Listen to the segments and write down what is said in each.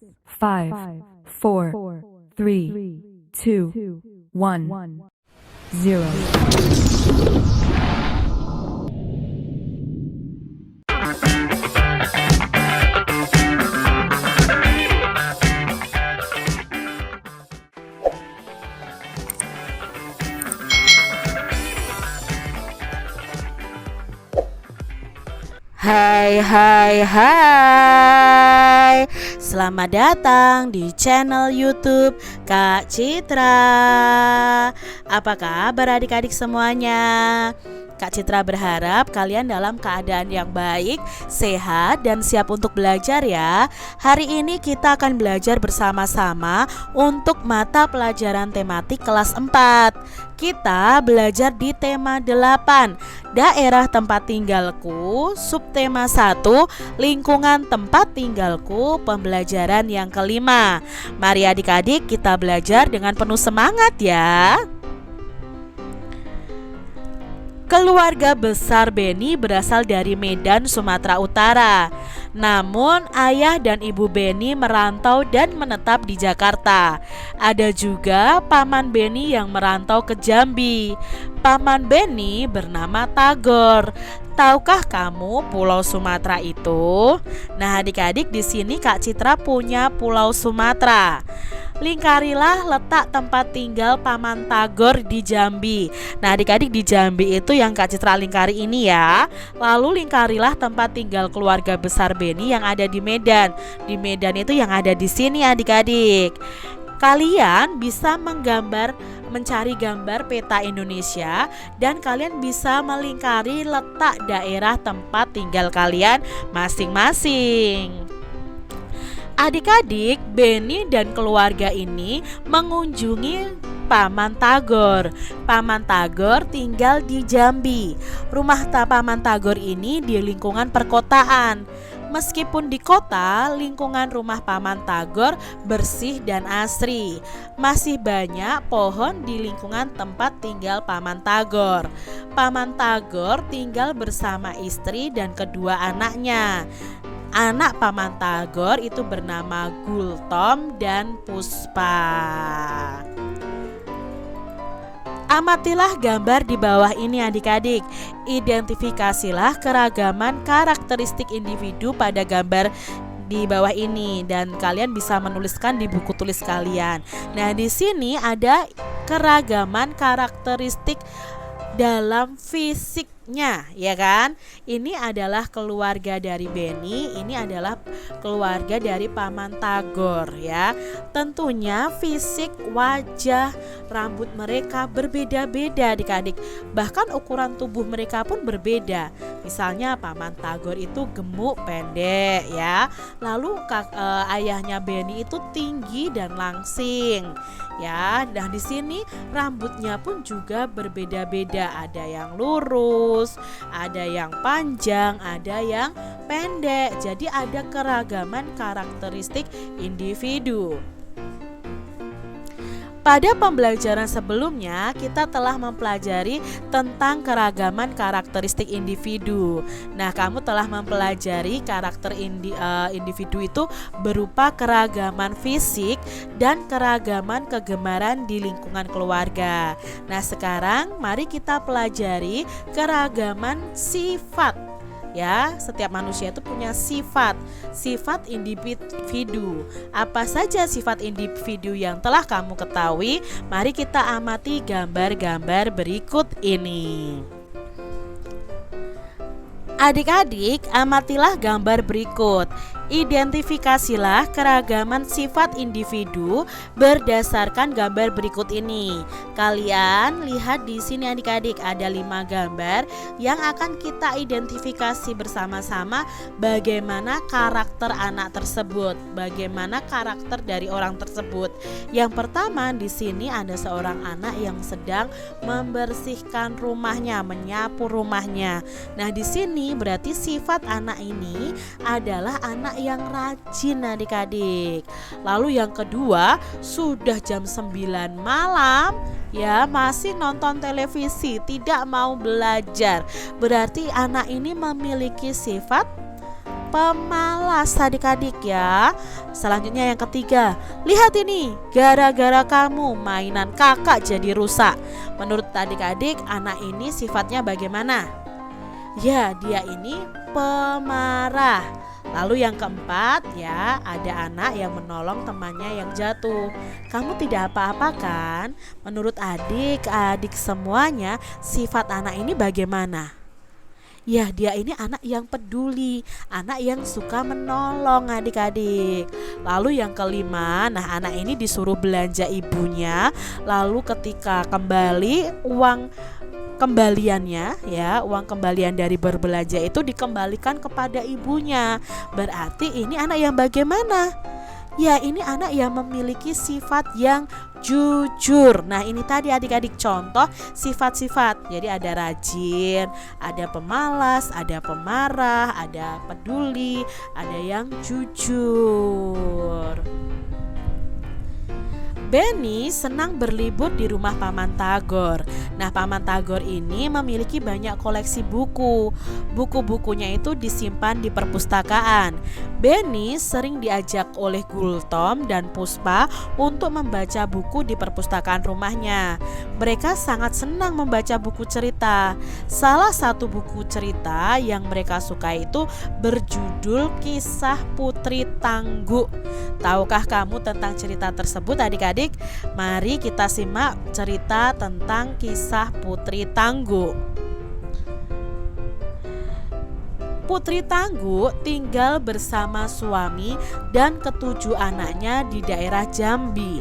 5, 4, 3, 2, 1, 0. Hai hai hai, selamat datang di channel YouTube Kak Citra. Apa kabar adik-adik semuanya? Kak Citra berharap kalian dalam keadaan yang baik, sehat, dan siap untuk belajar ya. Hari ini kita akan belajar bersama-sama untuk mata pelajaran tematik kelas 4. Kita belajar di tema 8, daerah tempat tinggalku, subtema 1, lingkungan tempat tinggalku, pembelajaran yang kelima. Mari adik-adik kita belajar dengan penuh semangat ya. Keluarga besar Beni berasal dari Medan, Sumatera Utara. Namun ayah dan ibu Beni merantau dan menetap di Jakarta. Ada juga paman Beni yang merantau ke Jambi. Paman Beni bernama Tagor. Tahukah kamu Pulau Sumatera itu? Nah, adik-adik, di sini Kak Citra punya Pulau Sumatera. Lingkarilah letak tempat tinggal Paman Tagor di Jambi. Nah, adik-adik, di Jambi itu yang Kak Citra lingkari ini ya. Lalu lingkarilah tempat tinggal keluarga besar Beni yang ada di Medan. Di Medan itu yang ada di sini adik-adik. Kalian bisa mencari gambar peta Indonesia dan kalian bisa melingkari letak daerah tempat tinggal kalian masing-masing. Adik-adik, Beni dan keluarga ini mengunjungi Paman Tagor. Paman Tagor tinggal di Jambi. Rumah Paman Tagor ini di lingkungan perkotaan. Meskipun di kota, lingkungan rumah Paman Tagor bersih dan asri. Masih banyak pohon di lingkungan tempat tinggal Paman Tagor. Paman Tagor tinggal bersama istri dan kedua anaknya. Anak Paman Tagor itu bernama Gultom dan Puspa. Amatilah gambar di bawah ini adik-adik. Identifikasilah keragaman karakteristik individu pada gambar di bawah ini dan kalian bisa menuliskan di buku tulis kalian. Nah, di sini ada keragaman karakteristik dalam fisiknya, ya kan? Ini adalah keluarga dari Beni, ini adalah keluarga dari Paman Tagor ya. Tentunya fisik, wajah, rambut mereka berbeda-beda adik-adik. Bahkan ukuran tubuh mereka pun berbeda. Misalnya Paman Tagor itu gemuk pendek ya. Lalu ayahnya Beni itu tinggi dan langsing. Ya, dan di sini rambutnya pun juga berbeda-beda. Ada yang lurus, ada yang panjang, ada yang pendek. Jadi ada keragaman karakteristik individu. Pada pembelajaran sebelumnya kita telah mempelajari tentang keragaman karakteristik individu. Nah, kamu telah mempelajari karakter individu itu berupa keragaman fisik dan keragaman kegemaran di lingkungan keluarga. Nah, sekarang mari kita pelajari keragaman sifat. Ya, setiap manusia itu punya sifat individu. Apa saja sifat individu yang telah kamu ketahui? Mari kita amati gambar-gambar berikut ini. Adik-adik, amatilah gambar berikut. Identifikasilah keragaman sifat individu berdasarkan gambar berikut ini. Kalian lihat di sini adik-adik, ada 5 gambar yang akan kita identifikasi bersama-sama bagaimana karakter anak tersebut, bagaimana karakter dari orang tersebut. Yang pertama, di sini ada seorang anak yang sedang membersihkan rumahnya, menyapu rumahnya. Nah, di sini berarti sifat anak ini adalah anak yang rajin adik-adik. Lalu yang kedua, sudah jam 9 malam ya masih nonton televisi, tidak mau belajar. Berarti anak ini memiliki sifat pemalas adik-adik ya. Selanjutnya yang ketiga, lihat ini, gara-gara kamu mainan kakak jadi rusak. Menurut adik-adik, anak ini sifatnya bagaimana? Ya, dia ini pemarah. Lalu yang keempat ya, ada anak yang menolong temannya yang jatuh. Kamu tidak apa-apa kan? Menurut adik-adik semuanya, sifat anak ini bagaimana? Ya, dia ini anak yang peduli, anak yang suka menolong adik-adik. Lalu yang kelima, nah anak ini disuruh belanja ibunya. Lalu ketika kembali uang kembaliannya ya, uang kembalian dari berbelanja itu dikembalikan kepada ibunya. Berarti ini anak yang bagaimana? Ya, ini anak yang memiliki sifat yang jujur. Nah, ini tadi adik-adik contoh sifat-sifat. Jadi ada rajin, ada pemalas, ada pemarah, ada peduli, ada yang jujur. Benny senang berlibur di rumah Paman Tagor. Nah, Paman Tagor ini memiliki banyak koleksi buku. Buku-bukunya itu disimpan di perpustakaan. Benny sering diajak oleh Gultom dan Puspa untuk membaca buku di perpustakaan rumahnya. Mereka sangat senang membaca buku cerita. Salah satu buku cerita yang mereka suka itu berjudul Kisah Putri Tangguh. Tahukah kamu tentang cerita tersebut adik-adik? Mari kita simak cerita tentang Kisah Putri Tangguh. Putri Tangguh tinggal bersama suami dan ketujuh anaknya di daerah Jambi.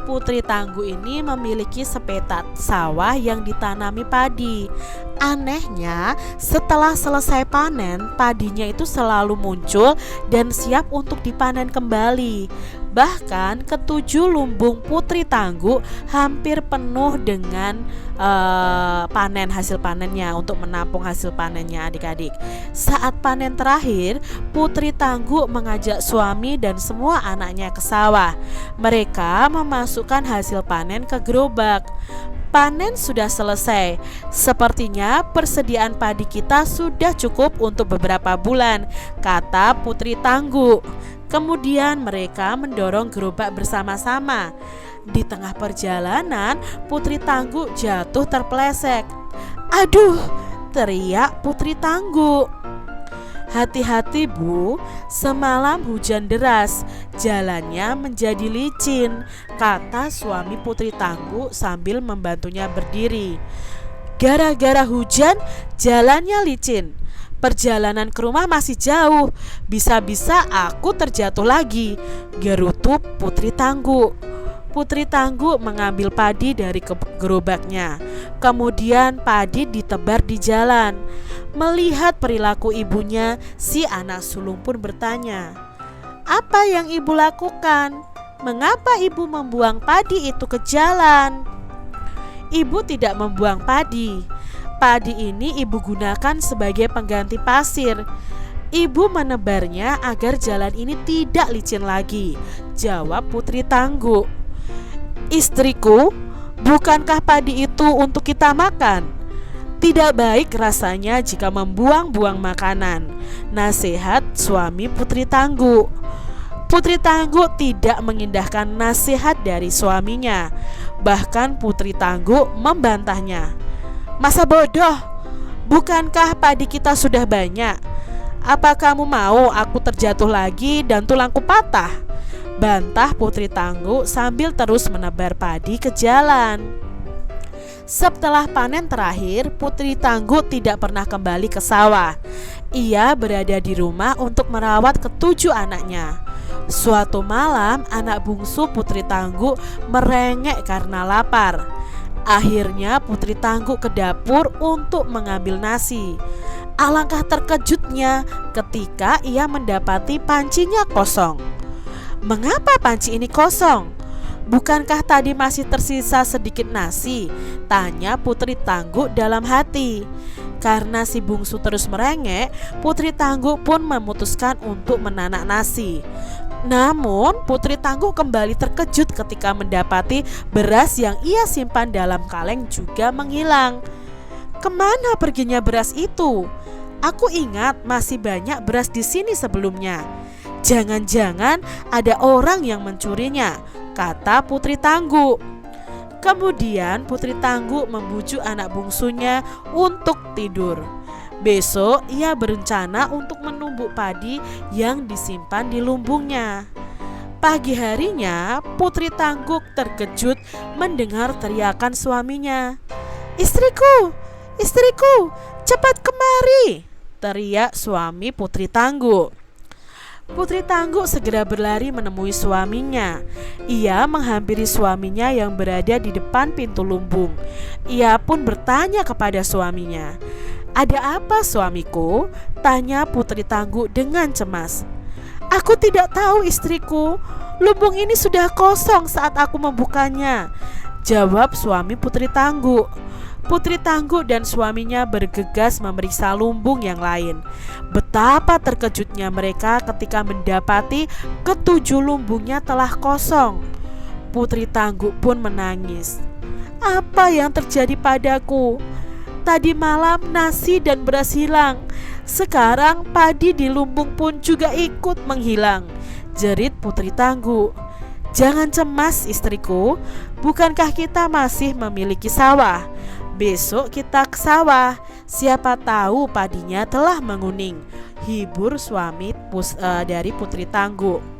Putri Tangguh ini memiliki sepetak sawah yang ditanami padi. Anehnya, setelah selesai panen, padinya itu selalu muncul dan siap untuk dipanen kembali. Bahkan ketujuh lumbung Putri Tangguh hampir penuh dengan panen hasil panennya, untuk menampung hasil panennya adik-adik. Saat panen terakhir, Putri Tangguh mengajak suami dan semua anaknya ke sawah. Mereka memasukkan hasil panen ke gerobak. Panen sudah selesai. Sepertinya persediaan padi kita sudah cukup untuk beberapa bulan, kata Putri Tangguh. Kemudian mereka mendorong gerobak bersama-sama. Di tengah perjalanan, Putri Tangguh jatuh terpeleset. "Aduh!" teriak Putri Tangguh. "Hati-hati Bu, semalam hujan deras, jalannya menjadi licin," kata suami Putri Tangguh sambil membantunya berdiri. "Gara-gara hujan, jalannya licin. Perjalanan ke rumah masih jauh, bisa-bisa aku terjatuh lagi," gerutu Putri Tangguh. Putri Tangguh mengambil padi dari gerobaknya. Kemudian padi ditebar di jalan. Melihat perilaku ibunya, si anak sulung pun bertanya, "Apa yang ibu lakukan? Mengapa ibu membuang padi itu ke jalan?" "Ibu tidak membuang padi. Padi ini ibu gunakan sebagai pengganti pasir. Ibu menebarnya agar jalan ini tidak licin lagi," jawab Putri Tangguh. "Istriku, bukankah padi itu untuk kita makan? Tidak baik rasanya jika membuang-buang makanan," nasihat suami Putri Tangguh. Putri Tangguh tidak mengindahkan nasihat dari suaminya. Bahkan Putri Tangguh membantahnya. "Masa bodoh? Bukankah padi kita sudah banyak? Apa kamu mau aku terjatuh lagi dan tulangku patah?" bantah Putri Tangguh sambil terus menebar padi ke jalan. Setelah panen terakhir, Putri Tangguh tidak pernah kembali ke sawah. Ia berada di rumah untuk merawat ketujuh anaknya. Suatu malam, anak bungsu Putri Tangguh merengek karena lapar. Akhirnya Putri Tangguh ke dapur untuk mengambil nasi. Alangkah terkejutnya ketika ia mendapati pancinya kosong. "Mengapa panci ini kosong? Bukankah tadi masih tersisa sedikit nasi?" tanya Putri Tangguh dalam hati. Karena si bungsu terus merengek, Putri Tangguh pun memutuskan untuk menanak nasi. Namun Putri Tangguh kembali terkejut ketika mendapati beras yang ia simpan dalam kaleng juga menghilang. "Kemana perginya beras itu?" Aku ingat masih banyak beras di sini sebelumnya. Jangan-jangan ada orang yang mencurinya, kata Putri Tangguh. Kemudian Putri Tangguh membujuk anak bungsunya untuk tidur. Besok ia berencana untuk menumbuk padi yang disimpan di lumbungnya. Pagi harinya Putri Tangguh terkejut mendengar teriakan suaminya. "Istriku, istriku, cepat kemari!" teriak suami Putri Tangguh. Putri Tangguh segera berlari menemui suaminya. Ia menghampiri suaminya yang berada di depan pintu lumbung. Ia pun bertanya kepada suaminya. "Ada apa, suamiku?" tanya Putri Tangguh dengan cemas. "Aku tidak tahu, istriku. Lumbung ini sudah kosong saat aku membukanya," jawab suami Putri Tangguh. Putri Tangguh dan suaminya bergegas memeriksa lumbung yang lain. Betapa terkejutnya mereka ketika mendapati ketujuh lumbungnya telah kosong. Putri Tangguh pun menangis. "Apa yang terjadi padaku? Tadi malam nasi dan beras hilang. Sekarang padi di lumbung pun juga ikut menghilang," jerit Putri Tangguh. "Jangan cemas, istriku. Bukankah kita masih memiliki sawah? Besok kita ke sawah. Siapa tahu padinya telah menguning," hibur suami dari Putri Tangguh.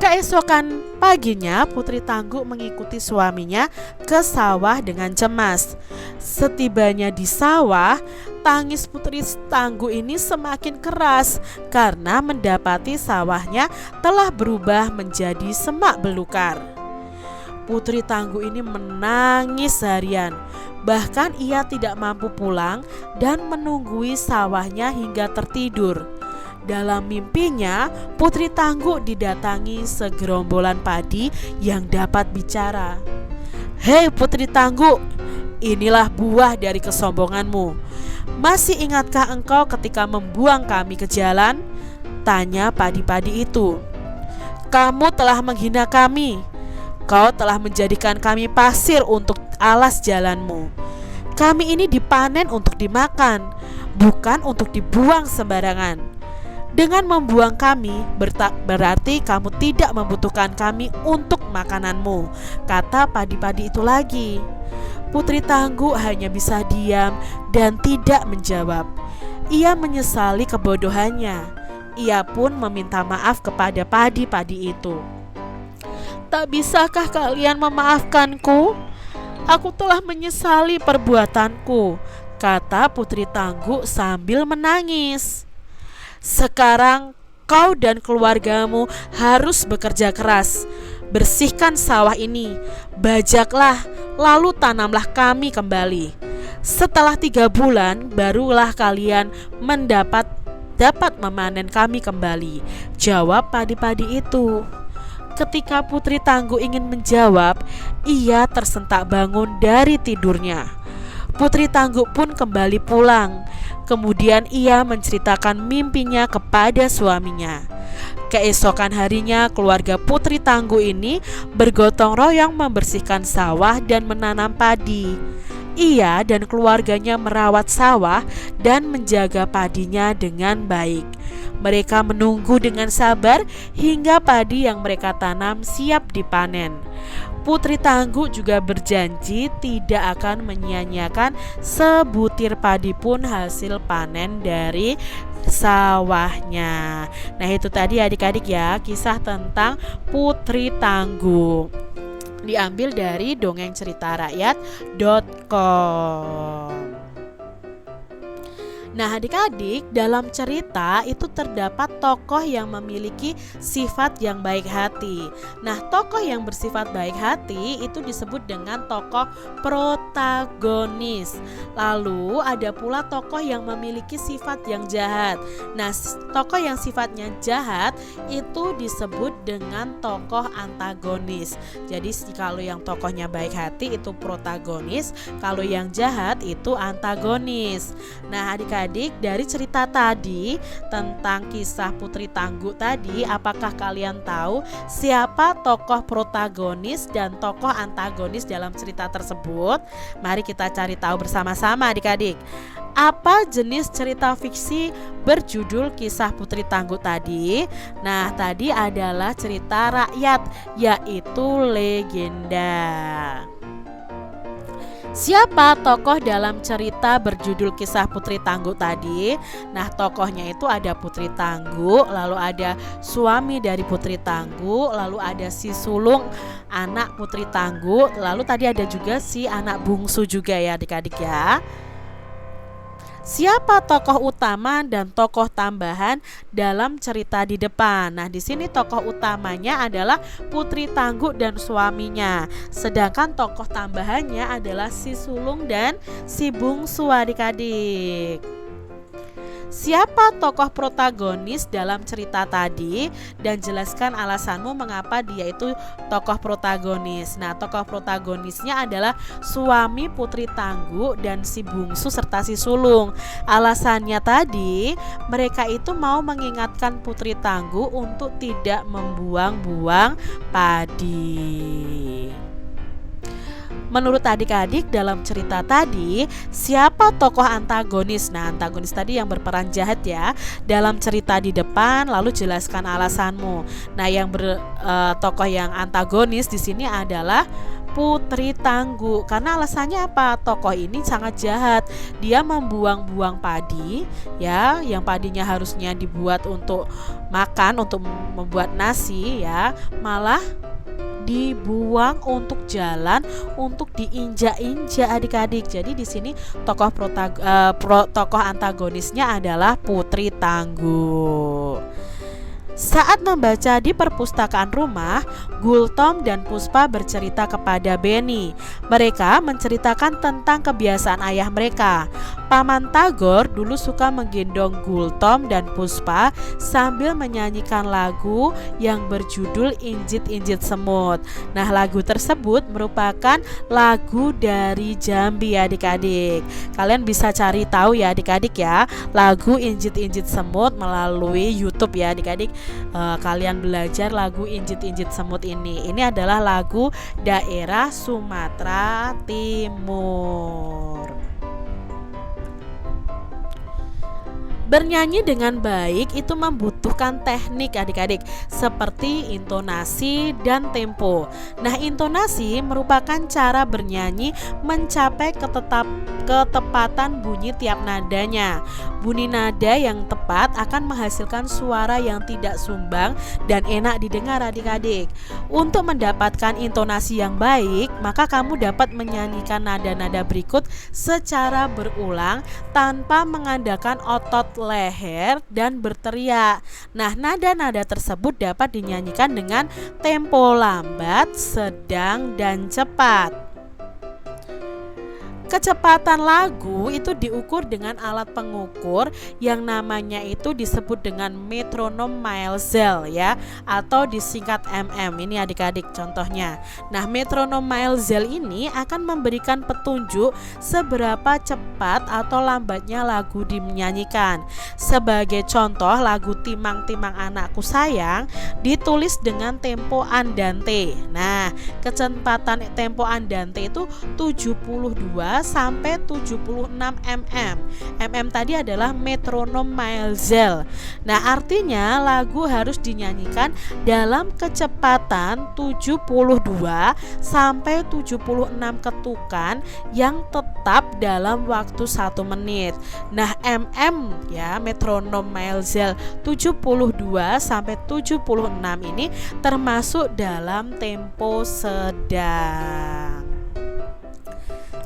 Keesokan paginya Putri Tangguh mengikuti suaminya ke sawah dengan cemas. Setibanya di sawah, tangis Putri Tangguh ini semakin keras karena mendapati sawahnya telah berubah menjadi semak belukar. Putri Tangguh ini menangis seharian. Bahkan ia tidak mampu pulang dan menunggui sawahnya hingga tertidur. Dalam mimpinya, Putri Tangguh didatangi segerombolan padi yang dapat bicara. "Hei Putri Tangguh, inilah buah dari kesombonganmu. Masih ingatkah engkau ketika membuang kami ke jalan?" tanya padi-padi itu. "Kamu telah menghina kami. Kau telah menjadikan kami pasir untuk alas jalanmu. Kami ini dipanen untuk dimakan, bukan untuk dibuang sembarangan. Dengan membuang kami berarti kamu tidak membutuhkan kami untuk makananmu," kata padi-padi itu lagi. Putri Tangguh hanya bisa diam dan tidak menjawab. Ia menyesali kebodohannya. Ia pun meminta maaf kepada padi-padi itu. "Tak bisakah kalian memaafkanku? Aku telah menyesali perbuatanku," kata Putri Tangguh sambil menangis. "Sekarang kau dan keluargamu harus bekerja keras. Bersihkan sawah ini, bajaklah, lalu tanamlah kami kembali. Setelah 3 bulan barulah kalian dapat memanen kami kembali," jawab padi-padi itu. Ketika Putri Tangguh ingin menjawab, ia tersentak bangun dari tidurnya. Putri Tangguh pun kembali pulang. Kemudian ia menceritakan mimpinya kepada suaminya. Keesokan harinya keluarga Putri Tangguh ini bergotong royong membersihkan sawah dan menanam padi. Ia dan keluarganya merawat sawah dan menjaga padinya dengan baik. Mereka menunggu dengan sabar hingga padi yang mereka tanam siap dipanen. Putri Tangguh juga berjanji tidak akan menyia-nyiakan sebutir padi pun hasil panen dari sawahnya. Nah, itu tadi adik-adik ya, kisah tentang Putri Tangguh. Diambil dari dongengceritarakyat.com. Nah, adik-adik, dalam cerita itu terdapat tokoh yang memiliki sifat yang baik hati. Nah, tokoh yang bersifat baik hati itu disebut dengan tokoh protagonis. Lalu ada pula tokoh yang memiliki sifat yang jahat. Nah, tokoh yang sifatnya jahat itu disebut dengan tokoh antagonis. Jadi kalau yang tokohnya baik hati itu protagonis, kalau yang jahat itu antagonis. Nah, adik-adik, dari cerita tadi tentang kisah Putri Tangguh tadi, apakah kalian tahu siapa tokoh protagonis dan tokoh antagonis dalam cerita tersebut? Mari kita cari tahu bersama-sama adik-adik. Apa jenis cerita fiksi berjudul Kisah Putri Tangguh tadi? Nah, tadi adalah cerita rakyat, yaitu legenda. Siapa tokoh dalam cerita berjudul Kisah Putri Tangguh tadi? Nah, tokohnya itu ada Putri Tangguh, lalu ada suami dari Putri Tangguh, lalu ada si sulung anak Putri Tangguh, lalu tadi ada juga si anak bungsu juga ya adik-adik ya. Siapa tokoh utama dan tokoh tambahan dalam cerita di depan? Nah, di sini tokoh utamanya adalah Putri Tangguh dan suaminya. Sedangkan tokoh tambahannya adalah si sulung dan si bungsu adik-adik. Siapa tokoh protagonis dalam cerita tadi dan jelaskan alasanmu mengapa dia itu tokoh protagonis. Nah, tokoh protagonisnya adalah suami Putri Tangguh dan si bungsu serta si sulung. Alasannya tadi mereka itu mau mengingatkan Putri Tangguh untuk tidak membuang-buang padi. Menurut adik-adik dalam cerita tadi, siapa tokoh antagonis? Nah, antagonis tadi yang berperan jahat ya. Dalam cerita di depan, lalu jelaskan alasanmu. Nah, tokoh yang antagonis di sini adalah Putri Tangguh. Karena alasannya apa? Tokoh ini sangat jahat. Dia membuang-buang padi ya, yang padinya harusnya dibuat untuk makan, untuk membuat nasi ya, malah dibuang untuk jalan, untuk diinjak-injak adik-adik. Jadi di sini tokoh antagonisnya adalah Putri Tangguh. Saat membaca di perpustakaan rumah, Gultom dan Puspa bercerita kepada Benny. Mereka menceritakan tentang kebiasaan ayah mereka. Paman Tagor dulu suka menggendong Gultom dan Puspa sambil menyanyikan lagu yang berjudul Injit-Injit Semut. Nah, lagu tersebut merupakan lagu dari Jambi adik-adik. Kalian bisa cari tahu ya adik-adik ya, lagu Injit-Injit Semut melalui YouTube ya adik-adik. Kalian belajar lagu Injit-Injit Semut ini. Ini adalah lagu daerah Sumatera Timur. Bernyanyi dengan baik itu membutuhkan teknik adik-adik, seperti intonasi dan tempo. Nah, intonasi merupakan cara bernyanyi mencapai ketepatan bunyi tiap nadanya. Bunyi nada yang tepat akan menghasilkan suara yang tidak sumbang dan enak didengar adik-adik. Untuk mendapatkan intonasi yang baik, maka kamu dapat menyanyikan nada-nada berikut secara berulang tanpa mengandalkan otot leher dan berteriak. Nah, nada-nada tersebut dapat dinyanyikan dengan tempo lambat, sedang, dan cepat. Kecepatan lagu itu diukur dengan alat pengukur yang namanya itu disebut dengan metronom Maelzel ya, atau disingkat mm. Ini adik-adik contohnya. Nah, metronom Maelzel ini akan memberikan petunjuk seberapa cepat atau lambatnya lagu dinyanyikan. Sebagai contoh, lagu Timang-Timang Anakku Sayang ditulis dengan tempo andante. Nah, kecepatan tempo andante itu 72 sampai 76 mm. Mm tadi adalah metronom Maelzel. Nah, artinya lagu harus dinyanyikan dalam kecepatan 72 sampai 76 ketukan yang tetap dalam waktu 1 menit. Nah, mm ya, metronom Maelzel 72 sampai 76 ini termasuk dalam tempo sedang.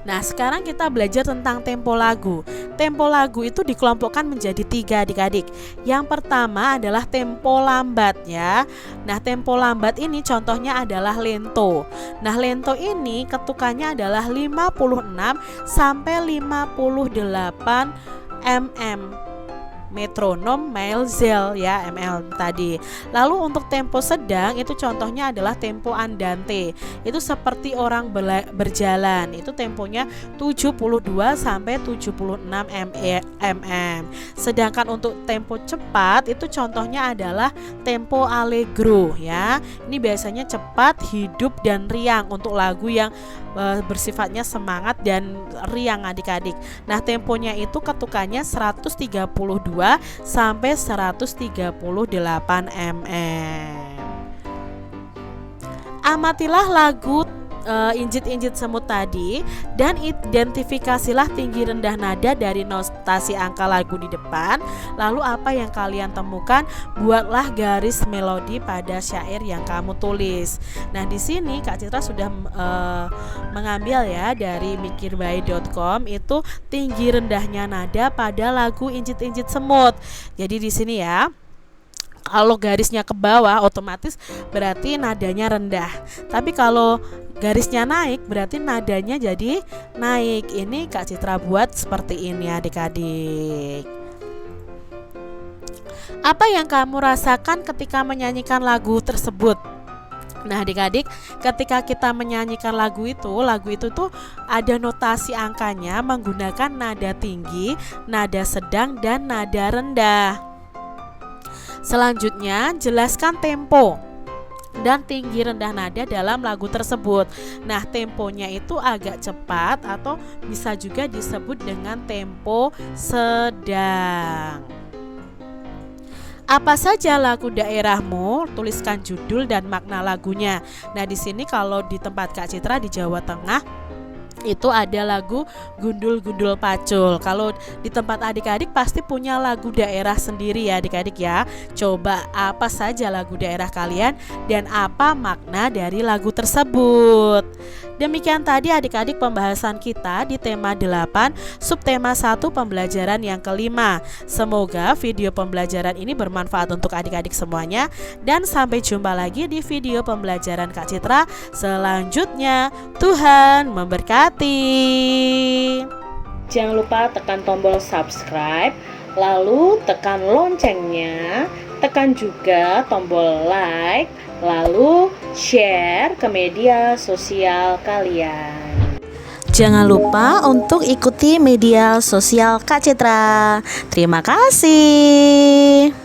Nah, sekarang kita belajar tentang tempo lagu. Tempo lagu itu dikelompokkan menjadi 3 adik-adik. Yang pertama adalah tempo lambat ya. Nah, tempo lambat ini contohnya adalah lento. Nah, lento ini ketukannya adalah 56 sampai 58 mm. metronom, maelzel ya, ML tadi. Lalu untuk tempo sedang itu contohnya adalah tempo andante. Itu seperti orang berjalan. Itu temponya 72 sampai 76 mm. Sedangkan untuk tempo cepat itu contohnya adalah tempo allegro ya. Ini biasanya cepat, hidup dan riang untuk lagu yang bersifatnya semangat dan riang adik-adik. Nah, temponya itu ketukannya 132 sampai 138 mm. Amatilah lagu Injit-injit semut tadi dan identifikasilah tinggi rendah nada dari notasi angka lagu di depan. Lalu apa yang kalian temukan, buatlah garis melodi pada syair yang kamu tulis. Nah, di sini Kak Citra sudah mengambil ya dari mikirbaik.com itu tinggi rendahnya nada pada lagu Injit-injit semut. Jadi di sini ya, kalau garisnya ke bawah otomatis berarti nadanya rendah. Tapi kalau garisnya naik berarti nadanya jadi naik. Ini Kak Citra buat seperti ini adik-adik. Apa yang kamu rasakan ketika menyanyikan lagu tersebut? Nah adik-adik, ketika kita menyanyikan lagu itu tuh ada notasi angkanya menggunakan nada tinggi, nada sedang, dan nada rendah. Selanjutnya, jelaskan tempo dan tinggi rendah nada dalam lagu tersebut. Nah, temponya itu agak cepat atau bisa juga disebut dengan tempo sedang. Apa saja lagu daerahmu? Tuliskan judul dan makna lagunya. Nah, di sini kalau di tempat Kak Citra di Jawa Tengah itu ada lagu Gundul-Gundul Pacul. Kalau di tempat adik-adik pasti punya lagu daerah sendiri ya adik-adik ya. Coba apa saja lagu daerah kalian dan apa makna dari lagu tersebut. Demikian tadi adik-adik pembahasan kita di tema 8 subtema 1 pembelajaran yang kelima. Semoga video pembelajaran ini bermanfaat untuk adik-adik semuanya. Dan sampai jumpa lagi di video pembelajaran Kak Citra selanjutnya. Tuhan memberkati. Jangan lupa tekan tombol subscribe, lalu tekan loncengnya, tekan juga tombol like, lalu share ke media sosial kalian. Jangan lupa untuk ikuti media sosial Kak Citra. Terima kasih.